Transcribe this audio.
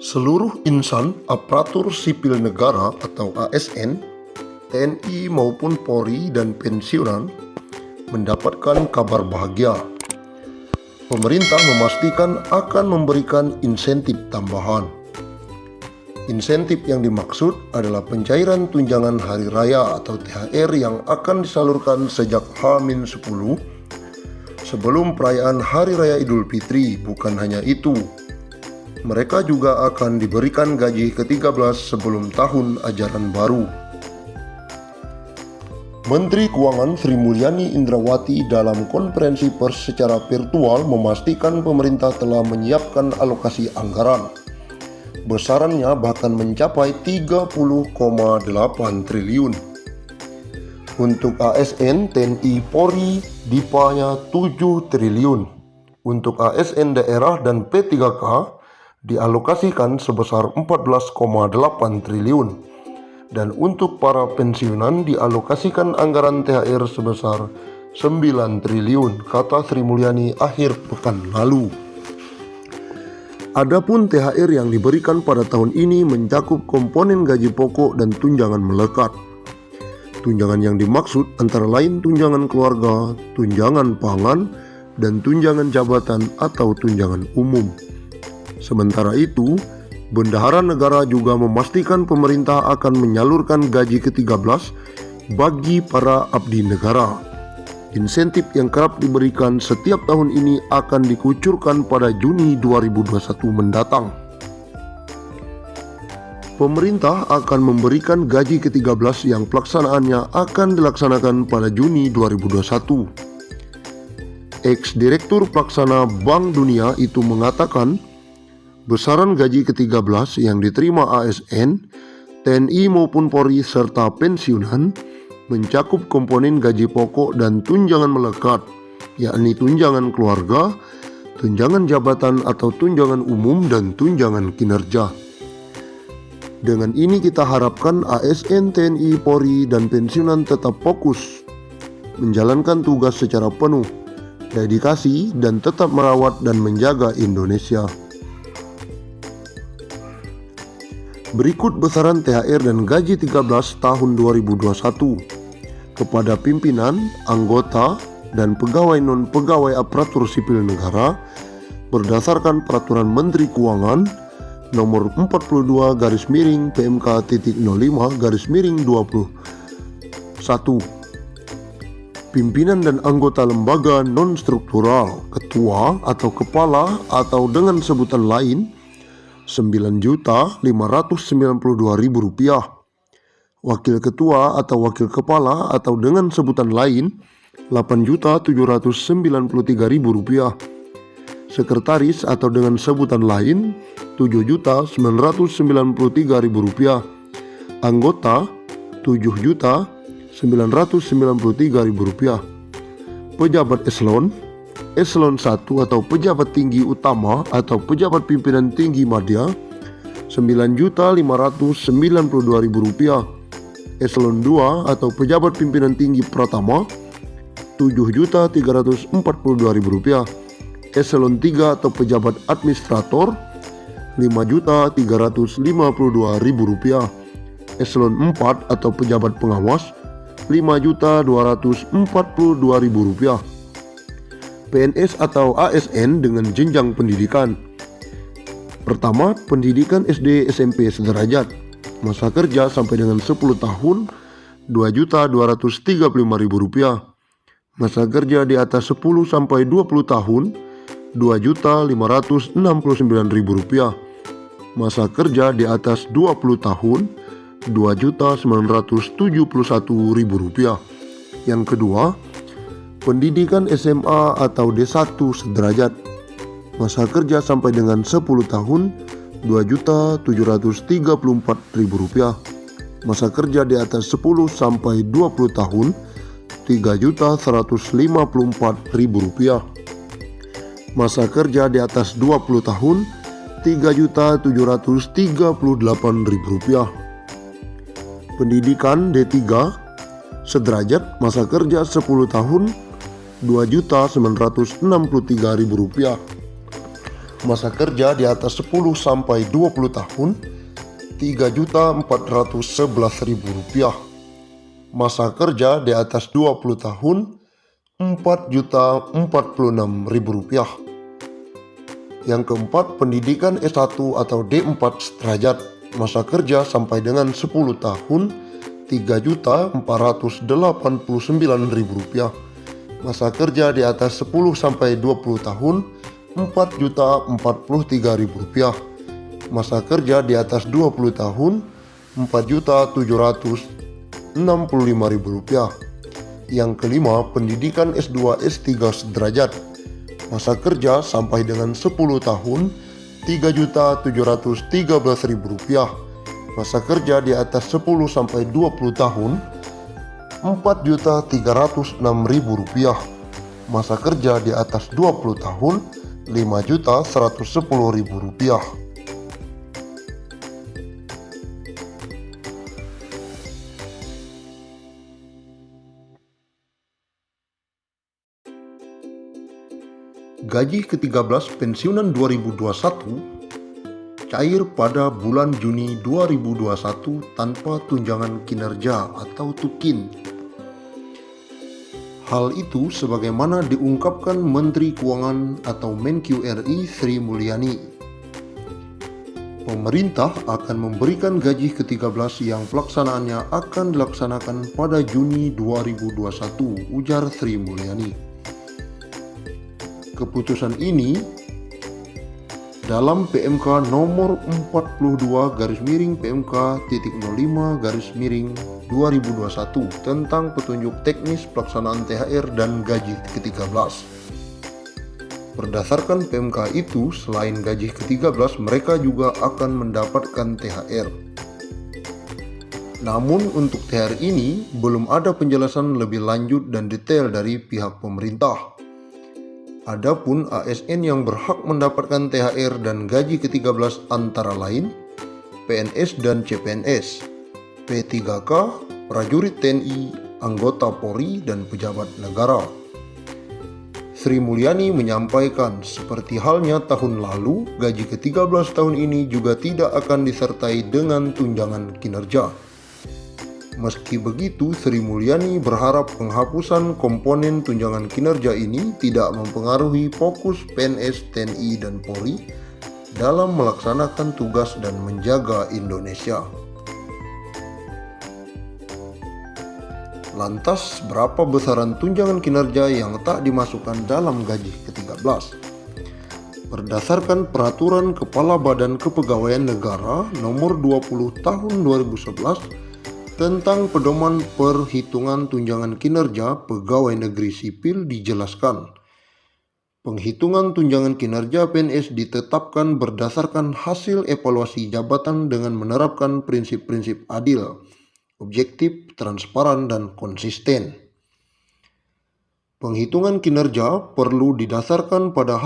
Seluruh insan aparatur sipil negara atau ASN, TNI maupun Polri dan pensiunan mendapatkan kabar bahagia. Pemerintah memastikan akan memberikan insentif tambahan. Insentif yang dimaksud adalah pencairan tunjangan hari raya atau THR yang akan disalurkan sejak H-10 sebelum perayaan Hari Raya Idul Fitri. Bukan hanya itu, mereka juga akan diberikan gaji ke-13 sebelum tahun ajaran baru. Menteri Keuangan Sri Mulyani Indrawati dalam konferensi pers secara virtual memastikan pemerintah telah menyiapkan alokasi anggaran. Besarannya bahkan mencapai 30,8 triliun. Untuk ASN, TNI, Polri, DIPA-nya 7 triliun. Untuk ASN daerah dan P3K dialokasikan sebesar 14,8 triliun. Dan untuk para pensiunan dialokasikan anggaran THR sebesar 9 triliun, kata Sri Mulyani akhir pekan lalu. Adapun THR yang diberikan pada tahun ini mencakup komponen gaji pokok dan tunjangan melekat. Tunjangan yang dimaksud antara lain tunjangan keluarga, tunjangan pangan, dan tunjangan jabatan atau tunjangan umum. Sementara itu, Bendahara Negara juga memastikan pemerintah akan menyalurkan gaji ke-13 bagi para abdi negara. Insentif yang kerap diberikan setiap tahun ini akan dikucurkan pada Juni 2021 mendatang. Pemerintah akan memberikan gaji ke-13 yang pelaksanaannya akan dilaksanakan pada Juni 2021. Ex-Direktur Pelaksana Bank Dunia itu mengatakan, besaran gaji ke-13 yang diterima ASN, TNI maupun Polri serta pensiunan mencakup komponen gaji pokok dan tunjangan melekat, yakni tunjangan keluarga, tunjangan jabatan atau tunjangan umum, dan tunjangan kinerja. Dengan ini kita harapkan ASN, TNI, Polri, dan pensiunan tetap fokus menjalankan tugas secara penuh, dedikasi, dan tetap merawat dan menjaga Indonesia. Berikut besaran THR dan gaji 13 tahun 2021 kepada pimpinan, anggota, dan pegawai non-pegawai aparatur sipil negara berdasarkan Peraturan Menteri Keuangan Nomor 42/05/21. Pimpinan dan anggota lembaga non-struktural, ketua atau kepala atau dengan sebutan lain Rp9.592.000, wakil ketua atau wakil kepala atau dengan sebutan lain Rp8.793.000, sekretaris atau dengan sebutan lain Rp7.993.000, anggota Rp7.993.000, pejabat eselon 1 atau pejabat tinggi utama atau pejabat pimpinan tinggi madya Rp9.592.000, eselon 2 atau pejabat pimpinan tinggi pratama Rp7.342.000, eselon 3 atau pejabat administrator Rp5.352.000, eselon 4 atau pejabat pengawas Rp5.242.000. PNS atau ASN dengan jenjang pendidikan. Pertama, pendidikan SD SMP sederajat, masa kerja sampai dengan 10 tahun Rp2.235.000, masa kerja di atas 10 sampai 20 tahun Rp2.569.000, masa kerja di atas 20 tahun Rp2.971.000. Yang kedua, pendidikan SMA atau D1 sederajat, masa kerja sampai dengan 10 tahun Rp2.734.000, masa kerja di atas 10 sampai 20 tahun Rp3.154.000, masa kerja di atas 20 tahun Rp3.738.000. Pendidikan D3 sederajat, masa kerja 10 tahun Rp2.963.000. Masa kerja di atas 10 sampai 20 tahun Rp3.411.000. Masa kerja di atas 20 tahun Rp4.046.000. Yang keempat, pendidikan S1 atau D4 sederajat. Masa kerja sampai dengan 10 tahun Rp3.489.000. Masa kerja di atas 10 sampai 20 tahun Rp4.043.000. Masa kerja di atas 20 tahun Rp4.765.000. Yang kelima, pendidikan S2 S3 sederajat. Masa kerja sampai dengan 10 tahun Rp3.713.000. Masa kerja di atas 10 sampai 20 tahun Rp4.306.000. Masa kerja di atas 20 tahun Rp5.110.000. Gaji ke-13 pensiunan 2021 cair pada bulan Juni 2021 tanpa tunjangan kinerja atau TUKIN. Hal itu sebagaimana diungkapkan Menteri Keuangan atau Menq RI Sri Mulyani. Pemerintah akan memberikan gaji ke-13 yang pelaksanaannya akan dilaksanakan pada Juni 2021, ujar Sri Mulyani. Keputusan ini dalam PMK nomor 42/PMK.05/2021 tentang petunjuk teknis pelaksanaan THR dan gaji ke-13. Berdasarkan PMK itu, selain gaji ke-13, mereka juga akan mendapatkan THR. Namun untuk THR ini belum ada penjelasan lebih lanjut dan detail dari pihak pemerintah. Adapun ASN yang berhak mendapatkan THR dan gaji ke-13 antara lain PNS dan CPNS, P3K, prajurit TNI, anggota Polri, dan pejabat negara. Sri Mulyani menyampaikan, seperti halnya tahun lalu, gaji ke-13 tahun ini juga tidak akan disertai dengan tunjangan kinerja. Meski begitu, Sri Mulyani berharap penghapusan komponen tunjangan kinerja ini tidak mempengaruhi fokus PNS, TNI, dan Polri dalam melaksanakan tugas dan menjaga Indonesia. Lantas, berapa besaran tunjangan kinerja yang tak dimasukkan dalam gaji ke-13? Berdasarkan Peraturan Kepala Badan Kepegawaian Negara Nomor 20 Tahun 2011 tentang pedoman perhitungan tunjangan kinerja pegawai negeri sipil dijelaskan, penghitungan tunjangan kinerja PNS ditetapkan berdasarkan hasil evaluasi jabatan dengan menerapkan prinsip-prinsip adil, objektif, transparan, dan konsisten. Penghitungan kinerja perlu didasarkan pada